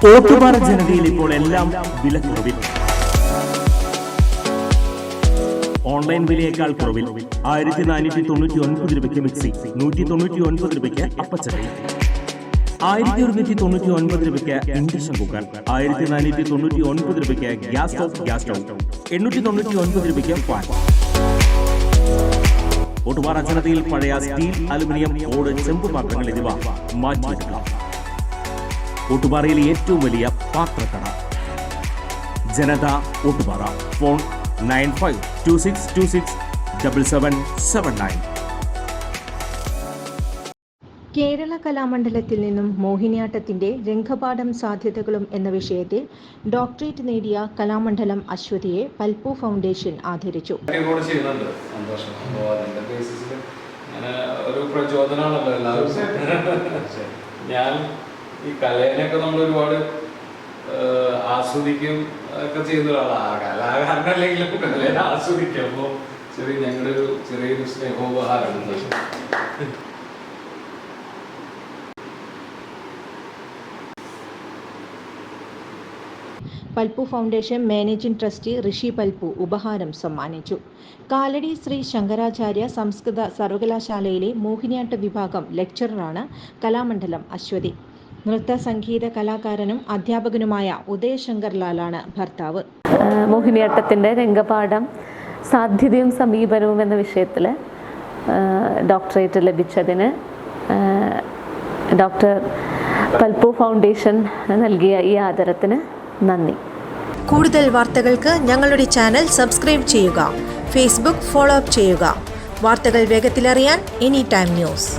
ഓട്ടുപാറ ജനതയിൽ ഇപ്പോൾ എല്ലാം വിലക്കുറവിൽ. ഓൺലൈൻ വിലയേക്കാൾ കുറവിൽ 1499 രൂപയ്ക്ക് മിക്സി, 199 രൂപയ്ക്ക് അപ്പച്ചട്ടി, 1199 രൂപയ്ക്ക് ഇൻഡക്ഷൻ കുക്കർ, 1499 രൂപയ്ക്ക് ഗ്യാസ് സ്റ്റൗ, 899 രൂപയ്ക്ക് ഫാൻ. ഓട്ടുപാറ ജനതയിൽ പഴയ സ്റ്റീൽ, അലുമിനിയം, ഓട്, ചെമ്പ് പാത്രങ്ങൾ എന്നിവ മാറ്റിയെടുക്കാം. ഓട്ടുപാറയിലെ ഏറ്റവും വലിയ പാത്രക്കട ജനത ഓട്ടുപാറ. ഫോൺ 9526267779. കേരള കലാമണ്ഡലത്തിൽ നിന്നും മോഹിനിയാട്ടത്തിന്റെ രംഗപാഠം സാധ്യതകളും എന്ന വിഷയത്തിൽ ഡോക്ടറേറ്റ് നേടിയ കലാമണ്ഡലം അശ്വതിയെ പൽപ്പു ഫൗണ്ടേഷൻ ആദരിച്ചു. ഞാൻ ഈ കലേനൊക്കെ നമ്മൾ ഒരുപാട് ആസ്വദിക്കും ഒക്കെ ചെയ്യുന്ന ഒരാളാണ്. കലാകാരനല്ലെങ്കിലും കലേനെ ആസ്വദിക്കും. അപ്പോൾ ഞങ്ങളുടെ ചെറിയൊരു സ്നേഹോപഹാരമാണ്. പൽപ്പു ഫൗണ്ടേഷൻ മാനേജിംഗ് ട്രസ്റ്റി ഋഷി പൽപ്പു ഉപഹാരം സമ്മാനിച്ചു. കാലടി ശ്രീ ശങ്കരാചാര്യ സംസ്കൃത സർവകലാശാലയിലെ മോഹിനിയാട്ട വിഭാഗം ലെക്ചററാണ് കലാമണ്ഡലം അശ്വതി. നൃത്ത സംഗീത കലാകാരനും അധ്യാപകനുമായ ഉദയശങ്കർ ലാലാണ് ഭർത്താവ്. മോഹിനിയാട്ടത്തിൻ്റെ രംഗപാഠം സാധ്യതയും സമീപനവും എന്ന വിഷയത്തിൽ ഡോക്ടറേറ്റ് ലഭിച്ചതിന് ഡോക്ടർ പൽപ്പു ഫൗണ്ടേഷൻ നൽകിയ ഈ ആദരത്തിന് നന്ദി. കൂടുതൽ വാർത്തകൾക്ക് ഞങ്ങളുടെ ചാനൽ സബ്സ്ക്രൈബ് ചെയ്യുക. ഫേസ്ബുക്ക് ഫോളോ അപ്പ് ചെയ്യുക. വാർത്തകൾ വേഗത്തിലറിയാൻ എനി ടൈം ന്യൂസ്.